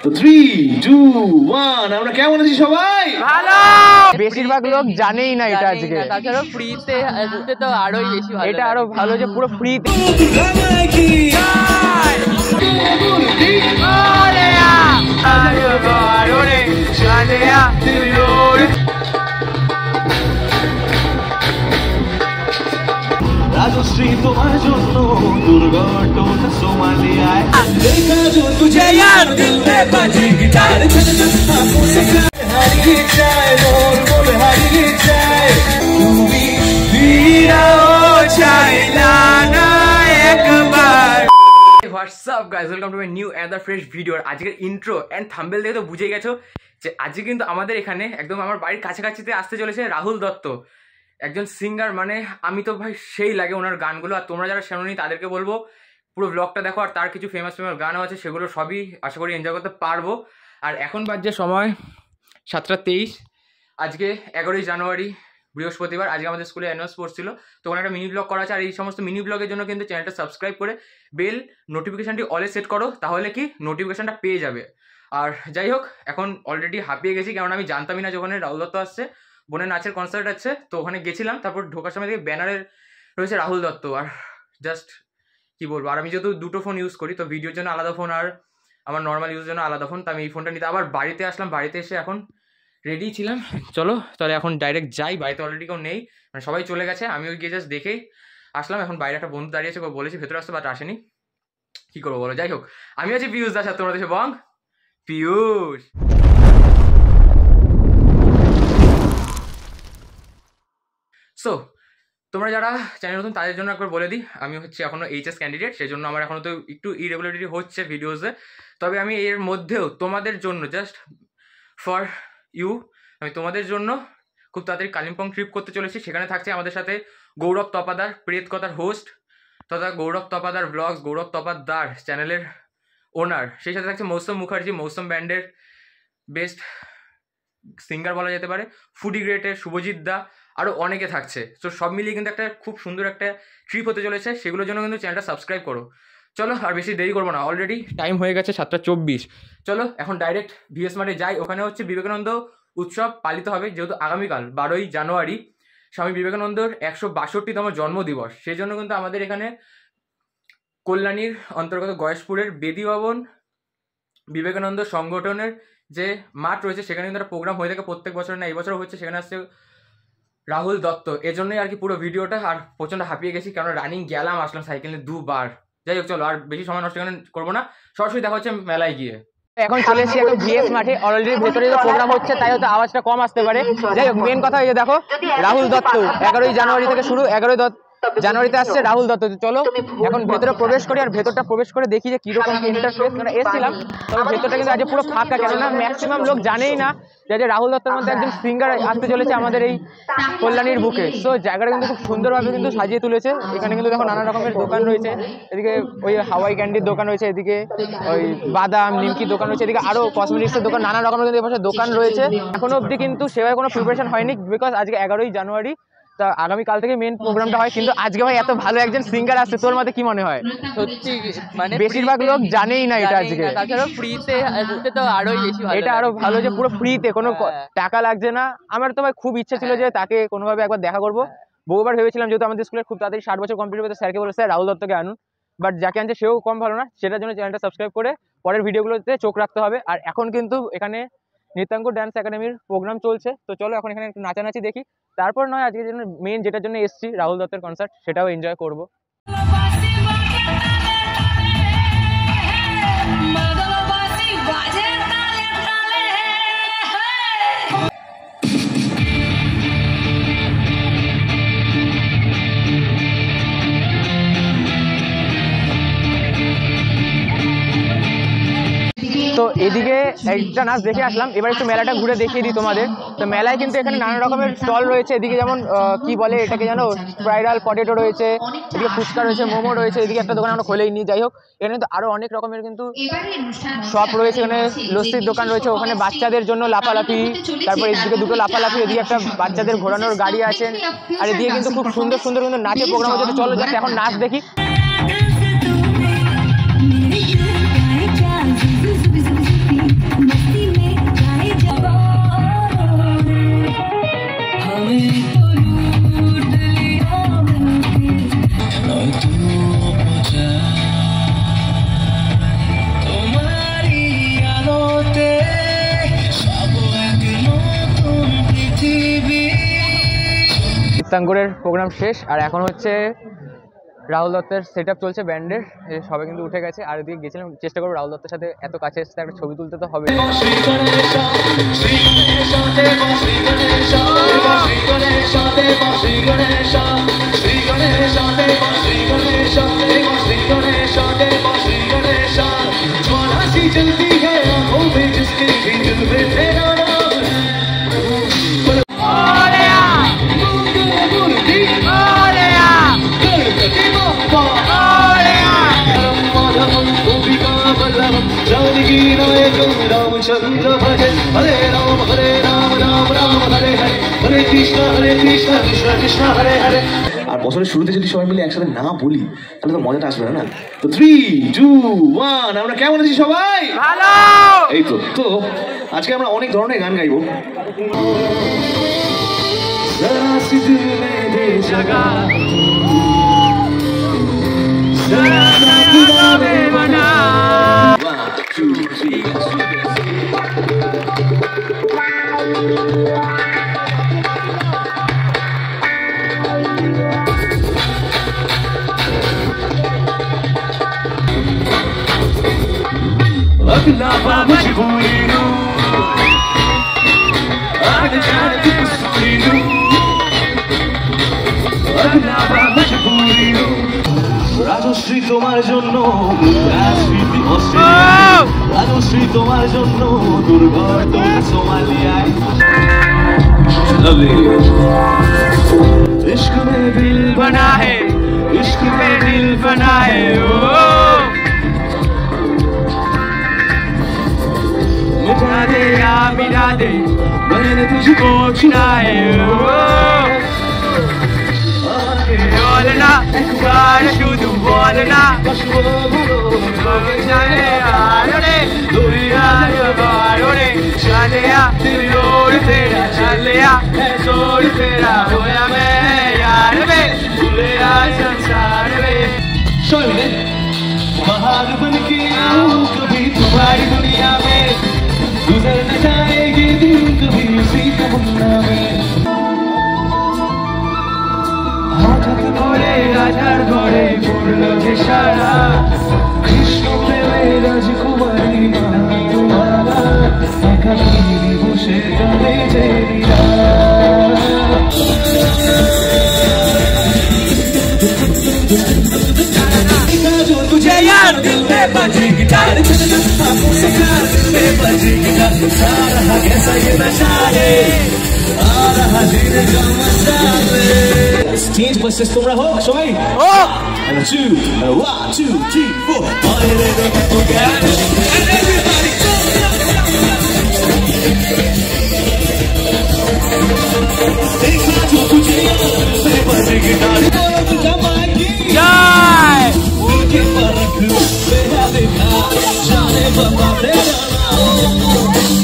3, 2, 1 আমরা কেমন আছি সবাই? ভালো। বেশিরভাগ লোক জানেই না এটা আজকে। তাছাড়া ফ্রিতে তো আরোই বেশি ভালো। এটা আরো ভালো যে পুরো ফ্রিতে। রাজশ্রী তোমার জন্য দুর্ঘটনা সোমালিয়ায় দেখা जो तुझे यार दिल में बजे गिटार হারিয়ে যায় মোর মন হারিয়ে যায় তুমি ফিরাও চাইলা না একবার। WhatsApp guys, welcome to my new another fresh video. আজকের ইন্ট্রো অ্যান্ড থাম্বনেল দেখে তো বুঝেই গেছো যে আজকে কিন্তু আমাদের এখানে একদম আমার বাড়ির কাছাকাছিতে আসতে চলেছে রাহুল দত্ত, একজন সিঙ্গার। মানে আমি তো ভাই সেই লাগে ওনার গানগুলো। আর তোমরা যারা শোনোনি তাদেরকে বলবো পুরো ব্লগটা দেখো। আর তার কিছু ফেমাস গানও আছে, সেগুলো সবই আশা করি এনজয় করতে পারবো। আর এখন বাজছে সময় 7:23। আজকে 11ই জানুয়ারি, বৃহস্পতিবার। আজকে আমাদের স্কুলে অ্যানুয়াল স্পোর্টস ছিল, তো ওখানে একটা মিনি ব্লগ করা আছে। আর এই সমস্ত মিনি ব্লগের জন্য কিন্তু চ্যানেলটা সাবস্ক্রাইব করে বেল নোটিফিকেশানটি অলে সেট করো, তাহলে কি নোটিফিকেশানটা পেয়ে যাবে। আর যাই হোক, এখন অলরেডি হাঁপিয়ে গেছি, কারণ আমি জানতামই না যে ওখানে রাহুল দত্ত আসছে, বোনের নাচের কনসার্ট আছে। তো ওখানে গেছিলাম, তারপর ঢোকার সময় থেকে ব্যানারে রয়েছে রাহুল দত্ত। আর জাস্ট কি বলবো, আর আমি যেহেতু দুটো ফোন ইউজ করি, তো ভিডিওর জন্য আলাদা ফোন আর আমার নর্মাল ইউজের জন্য আলাদা ফোন, তো আমি এই ফোনটা নিতে আবার বাড়িতে আসলাম। বাড়িতে এসে এখন রেডি ছিলাম, চলো তাহলে এখন ডাইরেক্ট যাই। বাড়িতে অলরেডি কেউ নেই, মানে সবাই চলে গেছে। আমি ওই গিয়ে জাস্ট দেখেই আসলাম। এখন বাইরে একটা বন্ধু দাঁড়িয়েছে, বলেছি ভেতরে আসতে, বাট আসেনি। কি করবো বলো। যাই হোক, আমি আছি পিয়ুষ দাস, আর তোমরা দেশে বং পিয়ুষ। সো তোমরা যারা চ্যানেল নতুন তাদের জন্য একবার বলে দিই, আমি হচ্ছে এখনও এইচএস ক্যান্ডিডেট, সেই জন্য আমার এখনও তো একটু ইরেগুলারিটি হচ্ছে ভিডিওসে। তবে আমি এর মধ্যেও তোমাদের জন্য, জাস্ট ফর ইউ, আমি তোমাদের জন্য খুব তাড়াতাড়ি কালিম্পং ট্রিপ করতে চলেছি। সেখানে থাকছে আমাদের সাথে গৌরব তপাদার, প্রেত কথার হোস্ট তথা গৌরব তপাদার ব্লগস, গৌরব তপাদার চ্যানেলের ওনার। সেই সাথে থাকছে মৌসুম মুখার্জি, মৌসুম ব্যান্ডের বেস্ট সিঙ্গার বলা যেতে পারে, ফুডি গ্রেটের শুভজিৎ দা, আরও অনেকে থাকছে। তো সব মিলিয়ে কিন্তু একটা খুব সুন্দর একটা ট্রিপ হতে চলেছে। সেগুলোর জন্য কিন্তু চ্যানেলটা সাবস্ক্রাইব করো। চলো আর বেশি দেরি করবো না, অলরেডি টাইম হয়ে গেছে 7:24। চলো এখন ডাইরেক্ট ভিএস মার্টে যাই। ওখানে হচ্ছে বিবেকানন্দ উৎসব পালিত হবে, যেহেতু আগামীকাল 12ই জানুয়ারি স্বামী বিবেকানন্দর 162তম জন্মদিবস। সেই জন্য কিন্তু আমাদের এখানে কল্যাণীর অন্তর্গত গয়েশপুরের বেদি ভবন বিবেকানন্দ সংগঠনের যে মাঠ রয়েছে, সেখানে কিন্তু একটা প্রোগ্রাম হয়ে থাকে প্রত্যেক বছর, না এই বছরও হচ্ছে। সেখানে আসছে রাহুল দত্ত, এজন্যই আর কি পুরো ভিডিওটা। আর প্রচণ্ড হাঁপিয়ে গেছি, কারণ রানিং গেলাম আসলাম সাইকেলে 2 বার। যাই হোক, চলো আর বেশি সময় নষ্ট করবো না, সরাসরি দেখা হচ্ছে মেলায় গিয়ে। এখন চলে এসেছি এখন ভিএস মাঠে। অলরেডি ভেতরে যে প্রোগ্রাম হচ্ছে, তাই হয়তো আওয়াজটা কম আসতে পারে। যাই হোক, মেন কথা এই যে দেখো রাহুল দত্ত 11ই জানুয়ারি থেকে শুরু, 11ই জানুয়ারিতে আসছে রাহুল দত্ত। চলো এখন ভেতরে প্রবেশ করি, আর ভেতরটা প্রবেশ করে দেখি যে কিরকম ইন্টারফেস। মানে এসেছিলাম, তবে ভেতরটা কিন্তু আজ পুরো ফাঁকা, কেননা ম্যাক্সিমাম লোক জানেই না যে রাহুল দত্তের মধ্যে একজন সিঙ্গার আসতে চলেছে আমাদের এই কল্যাণীর বুকে। সো জায়গাটা কিন্তু খুব সুন্দরভাবে কিন্তু সাজিয়ে তুলেছে। এখানে কিন্তু দেখো নানা রকমের দোকান রয়েছে, এদিকে ওই হাওয়াই ক্যান্ডির দোকান রয়েছে, এদিকে ওই বাদাম নিমকির দোকান রয়েছে, এদিকে আরো কসমেটিক্সের দোকান, নানা রকমের কিন্তু এপাশে দোকান রয়েছে। এখনো অবধি কিন্তু সেভাবে কোনো প্রিপারেশন হয়নি, বিকজ আজকে 11ই জানুয়ারি, তা আগামীকাল থেকে মেন প্রোগ্রামটা হয়। কিন্তু আজকে ভাই এত ভালো একজন সিঙ্গার আসছে, তোর মতে কি মনে হয়? সত্যি মানে বেশিরভাগ লোক জানেই না এটা আজকে। তাছাড়া ফ্রিতে তো আরোই বেশি ভালো। এটা আরো ভালো যে পুরো ফ্রিতে, কোনো টাকা লাগছে না। আমার তো ভাই খুব ইচ্ছা ছিল যে তাকে কোনোভাবে একবার দেখা করবো। বহুবার ভেবেছিলাম, যেহেতু আমাদের স্কুলের খুব তাড়াতাড়ি 60 বছর কমপ্লিট হবে, স্যারকে বলে স্যার রাহুল দত্তকে আনুন। বাট যাকে আনছে সেও কম ভালো না, সেটার জন্য চ্যানেলটা সাবস্ক্রাইব করে পরের ভিডিওগুলোতে চোখ রাখতে হবে। আর এখন কিন্তু এখানে নৃত্যাঙ্গ ডান্স একাডেমির প্রোগ্রাম চলছে, তো চলো এখন এখানে একটু নাচানাচি দেখি, তারপর নয় আজকের জন্য মেন যেটার জন্য এসছি রাহুল দত্তের কনসার্ট, সেটাও এনজয় করবো। তো এদিকে একটা নাচ দেখে আসলাম, এবার একটু মেলাটা ঘুরে দেখিয়ে দিই তোমাদের। তো মেলায় কিন্তু এখানে নানা রকমের স্টল রয়েছে। এদিকে যেমন কি বলে এটাকে জানো, স্পাইরাল পটেটো রয়েছে, এদিকে ফুচকা রয়েছে, মোমো রয়েছে, এদিকে একটা দোকান আমরা খোলেই নি। যাই হোক, এখানে কিন্তু আরো অনেক রকমের কিন্তু শপ রয়েছে। এখানে লস্যির দোকান রয়েছে, ওখানে বাচ্চাদের জন্য লাফালাফি, তারপর এদিকে দুটো লাফালাফি, এদিকে একটা বাচ্চাদের ঘোরানোর গাড়ি আছে। আর এদিকে কিন্তু খুব সুন্দর সুন্দর কিন্তু নাচের প্রোগ্রাম হচ্ছে। চলো যাতে এখন নাচ দেখি। তীর্থাঙ্করের প্রোগ্রাম শেষ, আর এখন হচ্ছে রাহুল দত্তের সেট আপ চলছে ব্যান্ডের। সবাই কিন্তু উঠে গেছে, আর এদিকে গেছিলাম, চেষ্টা করবো রাহুল দত্তের সাথে এত কাছে এসে একটা ছবি তুলতে তো হবে। আর বছরের শুরুতে যদি সবাই মিলে একসাথে না বলি তাহলে তো মজাটা আসবে না। তো 3, 2, 1, আমরা কেমন আছি সবাই? ভালো। এই তো আজকে আমরা অনেক ধরনের গান গাইবো। রাজশ্রী তোমার জন্য রাজশ্রী তোমার জন্য দুর্ঘটনা সোমালিয়ায় इश्क में दिल बना है, इश्क में दिल बना है, मिटा दे या मिटा दे मैंने तुझको चुना है। बोलना गान शुद्ध बोलना जाने आरोड़े दुनिया बारोड़े चलिया दिलोड़ तेरा चलिया जोड़ तेरा होया मैं यार में भूले संसार में शोले बाहर बन के आऊं कभी तुम्हारी दुनिया में गुजर न जाएगी दिन कभी उसी तमन्ना में। রাজার ঘরে পড়ল যে সারা কৃষ্ণ প্রেমে রাজকুমারী মালা একাকি বসে গানে যে तुझे यार दिल में बजी गिटार में बजी गिटार सा रहा कैसा ये नशा है आ रहा दिल का मजा स्टेज पर से तुम रहो सबाई ओ 2 1 2 3 4 all the way together and everybody देखा जो तुझे मैं बजे गिटार तो जमाएगी जय उनके फर्क मेरा देखा जाने बाबा तेरा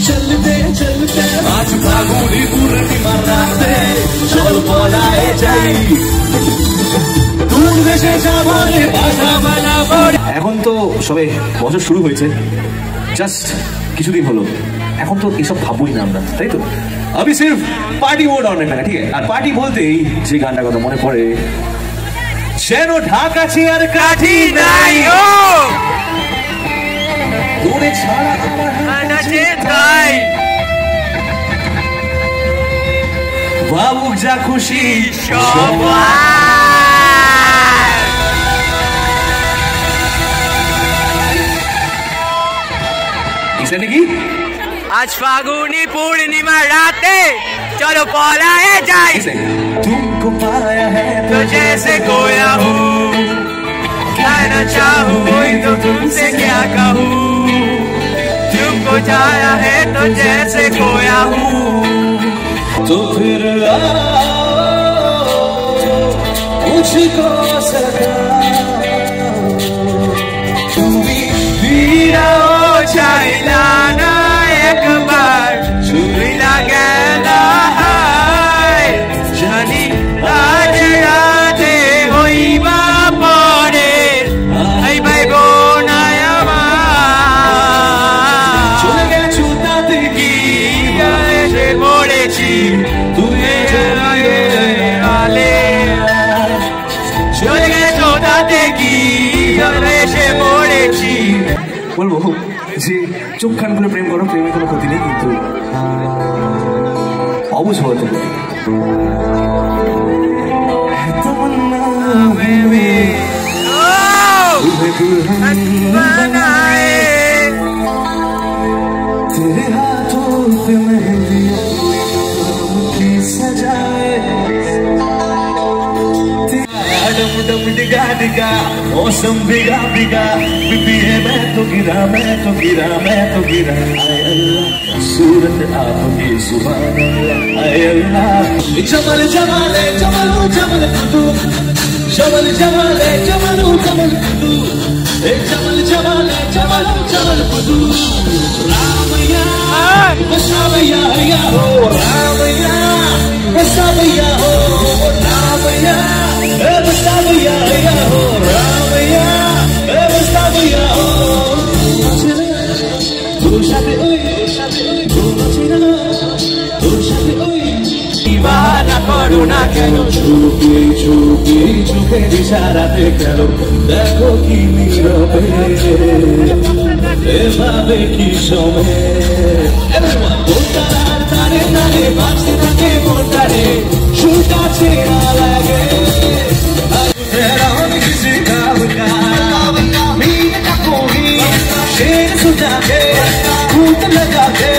चलते चलते आज फागुनी पूर्णि मराते चल बोलाए যাই দূর দেশে যাবরে ভাষা বানাবো। এখন তো সবে বছর শুরু হয়েছে, জাস্ট কিছুদিন হলো, এখন তো এসব ভাববোই না আমরা, তাই তো? আমি সির্ফ পার্টি মোড অন এখানে, ঠিক আছে? আর পার্টি বলতেই যে গানটার কথা মনে পড়ে, যেন ঢাকা চেয়ার কাঠি নাই ও দূরে ছাড়া আমার হাতে তাই ভাবুক যা খুশি সবাই। নাকি आज फागुनी पूर्णिमा राते चलो पलाए जाए तुमको पाया है तो जैसे खोया हूँ कहना चाहूँ तो तुमसे क्या कहूँ तुमको जाया है तो जैसे खोया हूँ तो फिर मुझको सका तुम भी वीरा हो चाइलाना एक बार छुरी लगेला है जानी आज राते होइबा पड़े आई भाई बोनाय আমার চলে গেছো তাতে কি এসে পড়েছি তুই আলে বলবো যে চোখ কান খুলে প্রেম করো, প্রেমে কোনো ক্ষতি নেই, কিন্তু অবুঝ হতে तेरे हाथों पे मेहंदी सजाए डम डम डिगा डिगा मौसम भिगा भिगा बीबी है मैं तो गिरा मैं तो गिरा मैं तो गिरा आए अल्लाह सूरत आपकी सुभान अल्लाह आए अल्लाह जमल जमाले जमलू जमल तू जमल जमाले जमलू जमल तू जमल जमाले जमलू जमल तू रामया बसावया या हो रामया बसावया हो रामया बसावया या हो रामया बसावया हो तू शादी ओए तू मचना तू शादी ओए दीवाना करो ना केनो छुपे छुपे छुपे इशाराते करो देखो कि नीरवे এভাবে কি সময় তারে তারে বাঁচতে থাকে মনটারে সুটা ছেড়া লাগে किसी काम का कोई शेर सुझा के भूत लगा के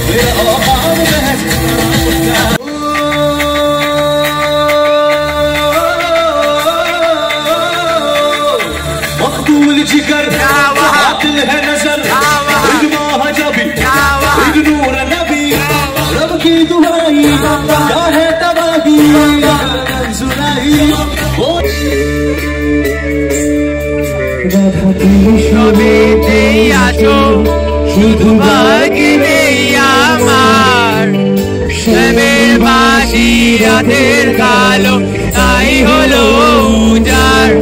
मेरा औकात मकबूल जिगर दिल है नजर नूर नबी रब की दुआई क्या है तबाही सुनाई ছবিতে আছো শুধু বাকি নেই আমার শ্যামের বাসি রাতের কালো তাই হলো উজাড়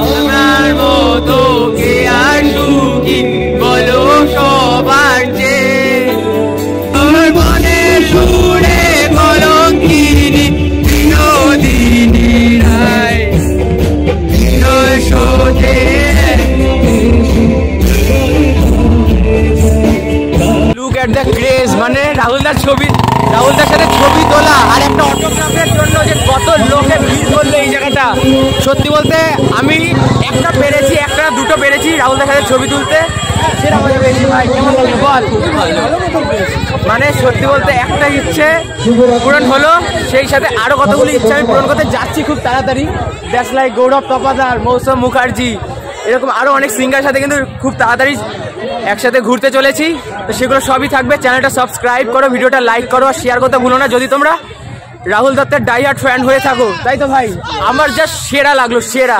আমার মতো কে আর সুখী বলো সবার চেয়ে তোর মনের সুরে কলঙ্কিনী বিনোদিনী রায় সোজে লুক এট দ্য ক্রেজ, মানে রাহুলদার সাথে ছবি তোলা আর একটা অটোগ্রাফের জন্য যে কত লোকে ভিড় করলো এই জায়গাটা। সত্যি বলতে আমি একটা দুটো পেরেছি রাহুলদার সাথে ছবি তুলতে, সেটা মজা পেয়েছি ভাই। কেমন লাগলো বল? মানে সত্যি বলতে একটা ইচ্ছে পূরণ হলো, সেই সাথে আরো কতগুলো ইচ্ছা আমি পূরণ করতে যাচ্ছি খুব তাড়াতাড়ি। দ্যাটস লাইক গৌরব তপাদার, মৌসুম মুখার্জি, এরকম আরো অনেক সিঙ্গার সাথে কিন্তু খুব তাড়াতাড়ি একসাথে ঘুরতে চলেছি। তো সেগুলো সবই থাকবে। চ্যানেলটা সাবস্ক্রাইব করো, ভিডিওটা লাইক করো আর শেয়ার করতে ভুলো না যদি তোমরা রাহুল দত্তের ডাইহার্ট ফ্যান হয়ে থাকো। তাই তো ভাই, আমার যা সেরা লাগলো, সেরা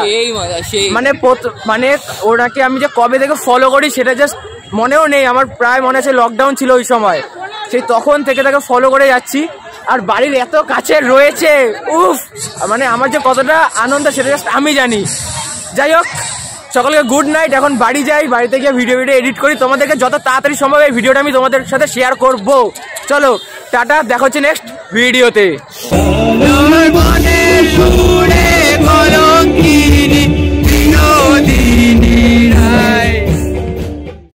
মানে ওনাকে আমি যে কবে থেকে ফলো করি সেটা জাস্ট মনেও নেই আমার। প্রায় মনে আছে লকডাউন ছিল ওই সময়, সেই তখন থেকে তাকে ফলো করে যাচ্ছি। আর বাড়ির এত কাছে রয়েছে, উফ, মানে আমার যে কতটা আনন্দ সেটা জাস্ট আমি জানি। যাই হোক, সকলকে গুড নাইট। এখন বাড়ি যাই, বাড়িতে গিয়ে ভিডিও এডিট করি। তোমাদেরকে যত তাড়াতাড়ি সম্ভব এই ভিডিওটা আমি তোমাদের সাথে শেয়ার করবো। চলো টাটা, দেখা হচ্ছে নেক্সট ভিডিওতে।